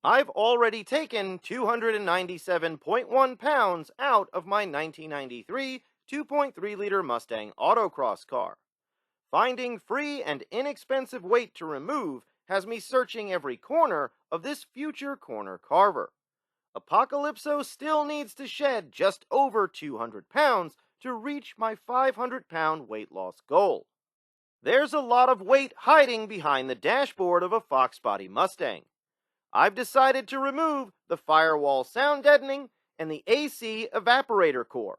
I've already taken 297.1 pounds out of my 1993 2.3-liter Mustang Autocross car. Finding free and inexpensive weight to remove has me searching every corner of this future corner carver. Apocalypso still needs to shed just over 200 pounds to reach my 500-pound weight loss goal. There's a lot of weight hiding behind the dashboard of a Fox Body Mustang. I've decided to remove the FIREWALL sound deadening and the AC evaporator core.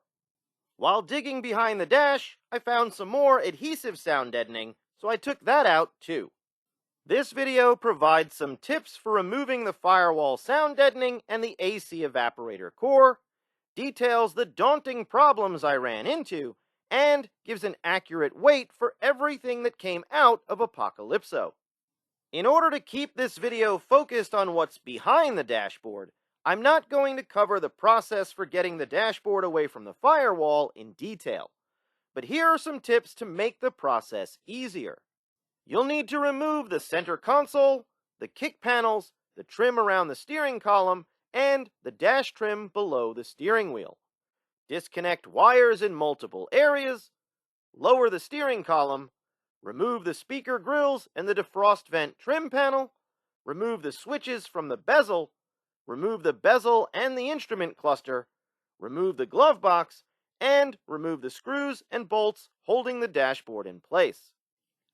While digging behind the dash, I found some more adhesive sound deadening, so I took that out too. This video provides some tips for removing the FIREWALL sound deadening and the AC evaporator core, details the daunting problems I ran into, and gives an accurate weight for everything that came out of Apocalypso. In order to keep this video focused on what's behind the dashboard, I'm not going to cover the process for getting the dashboard away from the FIREWALL in detail. But here are some tips to make the process easier. You'll need to remove the center console, the kick panels, the trim around the steering column, and the dash trim below the steering wheel. Disconnect wires in multiple areas, lower the steering column, remove the speaker grills and the defrost vent trim panel, remove the switches from the bezel, remove the bezel and the instrument cluster, remove the glove box, and remove the screws and bolts holding the dashboard in place.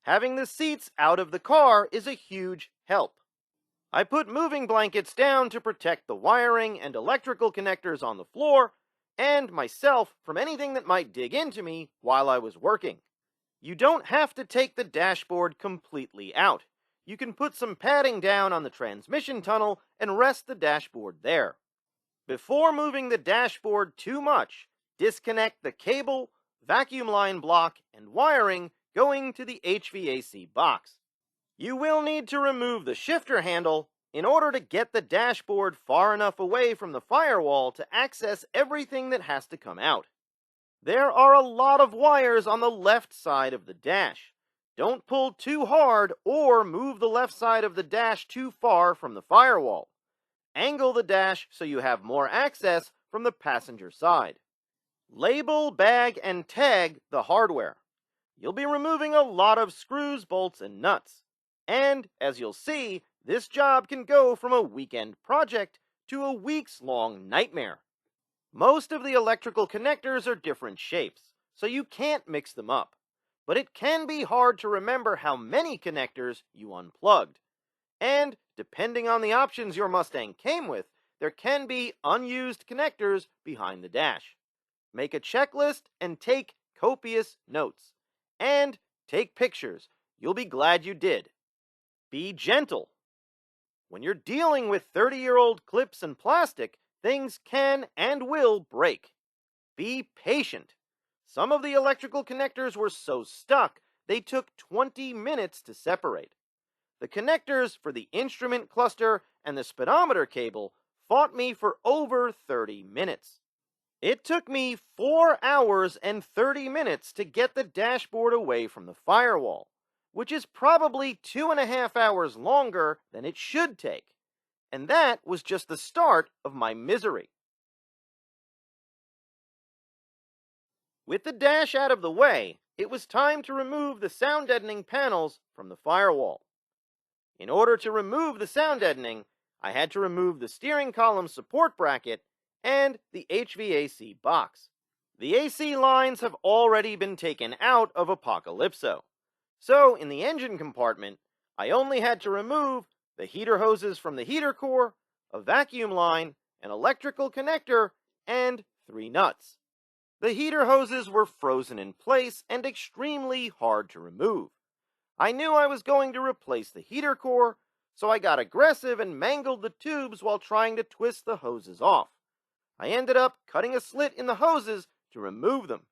Having the seats out of the car is a huge help. I put moving blankets down to protect the wiring and electrical connectors on the floor and myself from anything that might dig into me while I was working. You don't have to take the dashboard completely out. You can put some padding down on the transmission tunnel and rest the dashboard there. Before moving the dashboard too much, disconnect the cable, vacuum line block, and wiring going to the HVAC box. You will need to remove the shifter handle in order to get the dashboard far enough away from the FIREWALL to access everything that has to come out. There are a lot of wires on the left side of the dash. Don't pull too hard or move the left side of the dash too far from the FIREWALL. Angle the dash so you have more access from the passenger side. Label, bag, and tag the hardware. You'll be removing a lot of screws, bolts, and nuts. And, as you'll see, this job can go from a weekend project to a weeks-long nightmare. Most of the electrical connectors are different shapes, so you can't mix them up. But it can be hard to remember how many connectors you unplugged. And, depending on the options your Mustang came with, there can be unused connectors behind the dash. Make a checklist and take copious notes. And take pictures. You'll be glad you did. Be gentle. When you're dealing with 30-year-old clips and plastic, things can and will break. Be patient. Some of the electrical connectors were so stuck, they took 20 minutes to separate. The connectors for the instrument cluster and the speedometer cable fought me for over 30 minutes. It took me 4 hours and 30 minutes to get the dashboard away from the FIREWALL, which is probably 2.5 hours longer than it should take. And that was just the start of my misery. With the dash out of the way, it was time to remove the sound deadening panels from the FIREWALL. In order to remove the sound deadening, I had to remove the steering column support bracket and the HVAC box. The AC lines have already been taken out of Apocalypso. So, in the engine compartment, I only had to remove the heater hoses from the heater core, a vacuum line, an electrical connector, and 3 nuts. The heater hoses were frozen in place and extremely hard to remove. I knew I was going to replace the heater core, so I got aggressive and mangled the tubes while trying to twist the hoses off. I ended up cutting a slit in the hoses to remove them.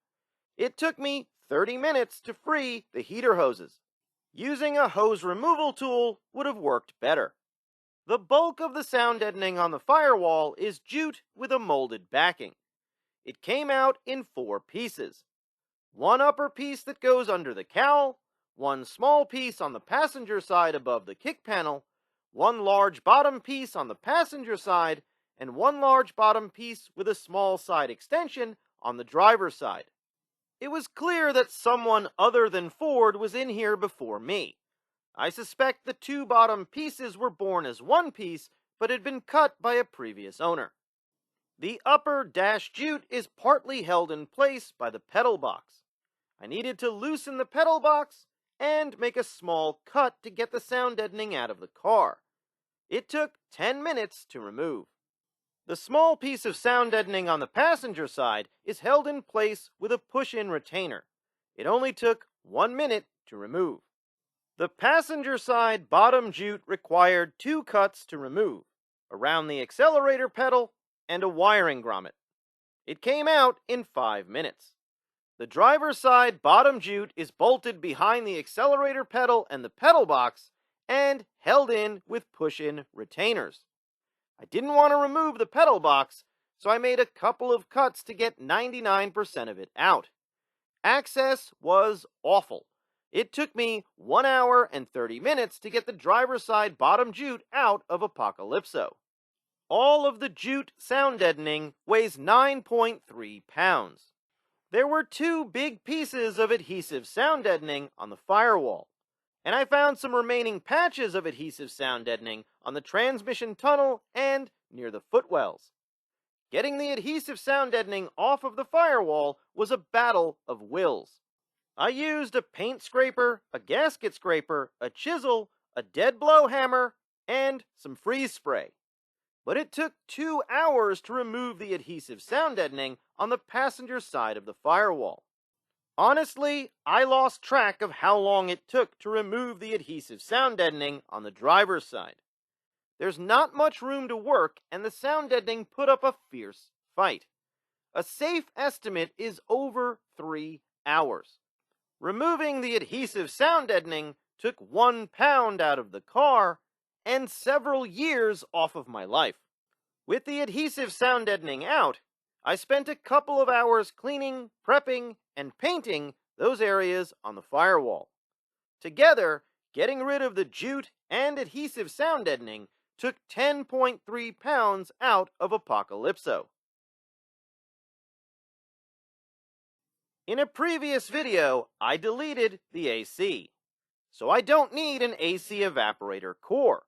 It took me 30 minutes to free the heater hoses. Using a hose removal tool would have worked better. The bulk of the sound deadening on the FIREWALL is jute with a molded backing. It came out in 4 pieces. One upper piece that goes under the cowl, one small piece on the passenger side above the kick panel, one large bottom piece on the passenger side, and one large bottom piece with a small side extension on the driver's side. It was clear that someone other than Ford was in here before me. I suspect the two bottom pieces were born as one piece, but had been cut by a previous owner. The upper dash jute is partly held in place by the pedal box. I needed to loosen the pedal box and make a small cut to get the sound deadening out of the car. It took 10 minutes to remove. The small piece of sound deadening on the passenger side is held in place with a push-in retainer. It only took 1 minute to remove. The passenger side bottom jute required 2 cuts to remove, around the accelerator pedal and a wiring grommet. It came out in 5 minutes. The driver's side bottom jute is bolted behind the accelerator pedal and the pedal box and held in with push-in retainers. I didn't want to remove the pedal box, so I made a couple of cuts to get 99% of it out. Access was awful. It took me 1 hour and 30 minutes to get the driver's side bottom jute out of Apocalypso. All of the jute sound deadening weighs 9.3 pounds. There were 2 big pieces of adhesive sound deadening on the firewall, and I found some remaining patches of adhesive sound deadening on the transmission tunnel and near the footwells. Getting the adhesive sound deadening off of the firewall was a battle of wills. I used a paint scraper, a gasket scraper, a chisel, a dead blow hammer, and some freeze spray. But it took 2 hours to remove the adhesive sound deadening on the passenger side of the firewall. Honestly, I lost track of how long it took to remove the adhesive sound deadening on the driver's side. There's not much room to work, and the sound deadening put up a fierce fight. A safe estimate is over 3 hours. Removing the adhesive sound deadening took 1 pound out of the car and several years off of my life. With the adhesive sound deadening out, I spent a couple of hours cleaning, prepping, and painting those areas on the firewall. Together, getting rid of the jute and adhesive sound deadening took 10.3 pounds out of Apocalypso. In a previous video, I deleted the AC, so I don't need an AC evaporator core.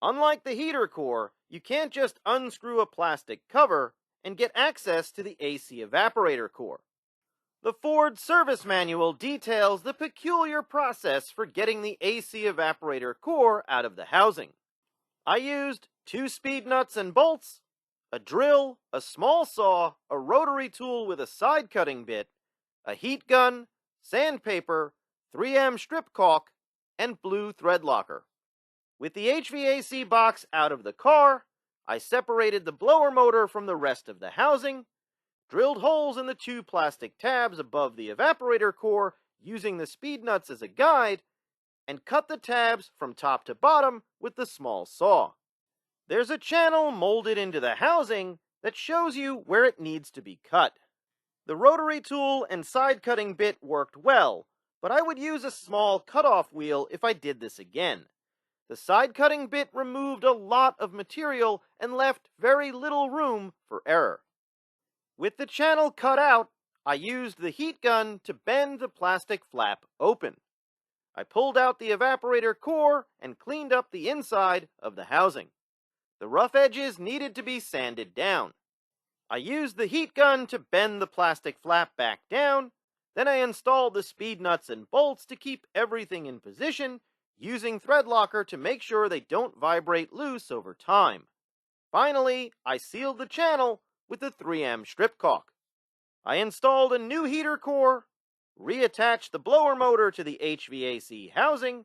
Unlike the heater core, you can't just unscrew a plastic cover and get access to the AC evaporator core. The Ford service manual details the peculiar process for getting the AC evaporator core out of the housing. I used 2 speed nuts and bolts, a drill, a small saw, a rotary tool with a side cutting bit, a heat gun, sandpaper, 3M strip caulk, and blue thread locker. With the HVAC box out of the car, I separated the blower motor from the rest of the housing, drilled holes in the 2 plastic tabs above the evaporator core using the speed nuts as a guide, and cut the tabs from top to bottom with the small saw. There's a channel molded into the housing that shows you where it needs to be cut. The rotary tool and side cutting bit worked well, but I would use a small cutoff wheel if I did this again. The side cutting bit removed a lot of material and left very little room for error. With the channel cut out, I used the heat gun to bend the plastic flap open. I pulled out the evaporator core and cleaned up the inside of the housing. The rough edges needed to be sanded down. I used the heat gun to bend the plastic flap back down, then I installed the speed nuts and bolts to keep everything in position, using thread locker to make sure they don't vibrate loose over time. Finally, I sealed the channel with the 3M strip caulk. I installed a new heater core, reattached the blower motor to the HVAC housing,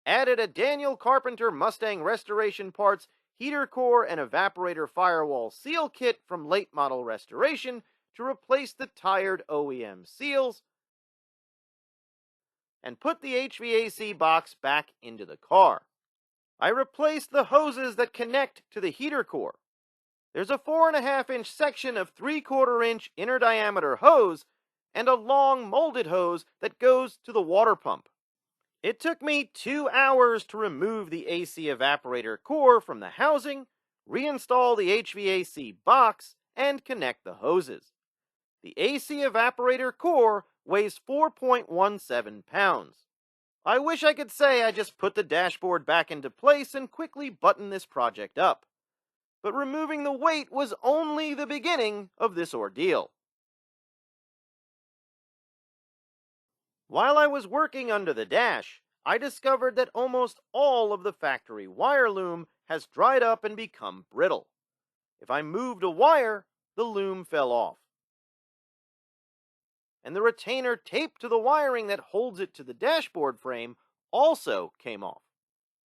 added a Daniel Carpenter Mustang Restoration Parts heater core and evaporator firewall seal kit from late model restoration to replace the tired OEM seals, and put the HVAC box back into the car. I replaced the hoses that connect to the heater core. There's a 4.5-inch section of 3/4-inch inner diameter hose and a long molded hose that goes to the water pump. It took me 2 hours to remove the AC evaporator core from the housing, reinstall the HVAC box, and connect the hoses. The AC evaporator core weighs 4.17 pounds. I wish I could say I just put the dashboard back into place and quickly buttoned this project up. But removing the weight was only the beginning of this ordeal. While I was working under the dash, I discovered that almost all of the factory wire loom has dried up and become brittle. If I moved a wire, the loom fell off. And the retainer taped to the wiring that holds it to the dashboard frame also came off.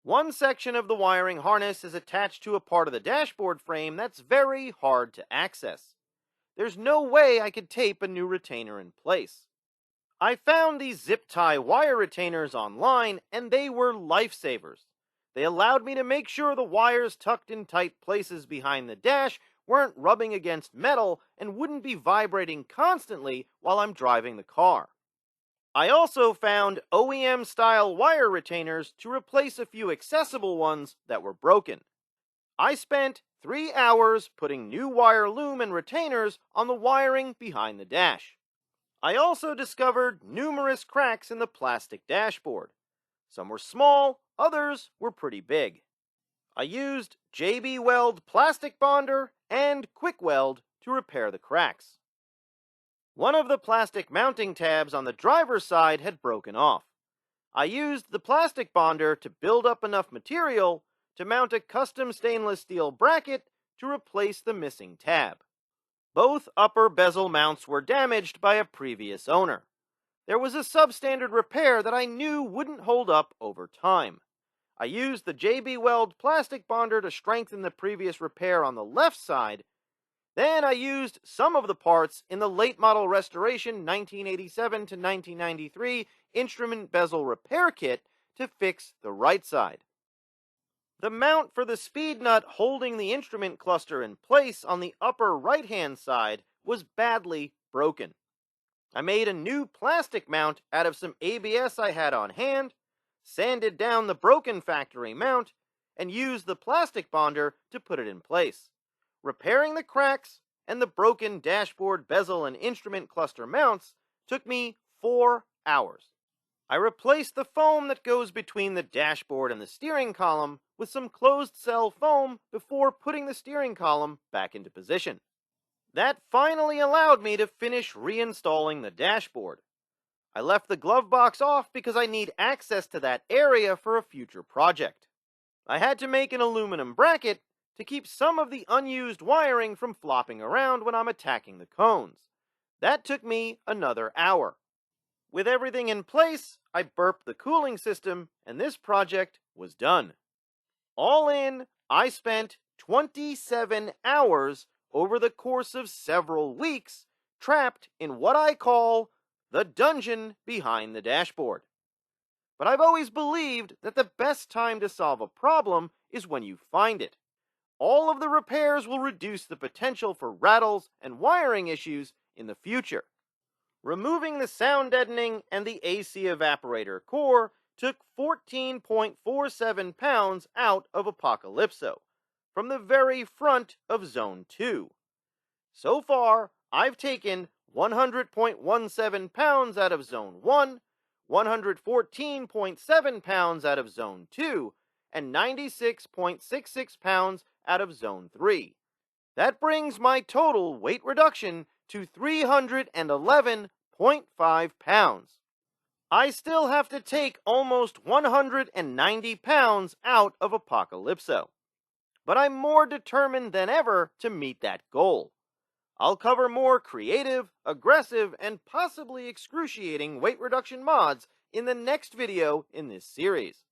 One section of the wiring harness is attached to a part of the dashboard frame that's very hard to access. There's no way I could tape a new retainer in place. I found these zip tie wire retainers online, and they were lifesavers. They allowed me to make sure the wires tucked in tight places behind the dash weren't rubbing against metal and wouldn't be vibrating constantly while I'm driving the car. I also found OEM-style wire retainers to replace a few accessible ones that were broken. I spent 3 hours putting new wire loom and retainers on the wiring behind the dash. I also discovered numerous cracks in the plastic dashboard. Some were small, others were pretty big. I used JB Weld plastic bonder and quick weld to repair the cracks. One of the plastic mounting tabs on the driver's side had broken off. I used the plastic bonder to build up enough material to mount a custom stainless steel bracket to replace the missing tab. Both upper bezel mounts were damaged by a previous owner. There was a substandard repair that I knew wouldn't hold up over time. I used the JB Weld plastic bonder to strengthen the previous repair on the left side. Then I used some of the parts in the late model restoration 1987 to 1993 instrument bezel repair kit to fix the right side. The mount for the speed nut holding the instrument cluster in place on the upper right-hand side was badly broken. I made a new plastic mount out of some ABS I had on hand, sanded down the broken factory mount, and used the plastic bonder to put it in place. Repairing the cracks and the broken dashboard bezel and instrument cluster mounts took me 4 hours. I replaced the foam that goes between the dashboard and the steering column with some closed-cell foam before putting the steering column back into position. That finally allowed me to finish reinstalling the dashboard. I left the glove box off because I need access to that area for a future project. I had to make an aluminum bracket to keep some of the unused wiring from flopping around when I'm attacking the cones. That took me another hour. With everything in place, I burped the cooling system, and this project was done. All in, I spent 27 hours over the course of several weeks trapped in what I call the dungeon behind the dashboard. But I've always believed that the best time to solve a problem is when you find it. All of the repairs will reduce the potential for rattles and wiring issues in the future. Removing the sound deadening and the AC evaporator core took 14.47 pounds out of Apocalypso, from the very front of Zone 2. So far, I've taken 100.17 pounds out of Zone 1, 114.7 pounds out of Zone 2, and 96.66 pounds out of Zone 3. That brings my total weight reduction to 311.5 pounds. I still have to take almost 190 pounds out of Apocalypso, but I'm more determined than ever to meet that goal. I'll cover more creative, aggressive, and possibly excruciating weight reduction mods in the next video in this series.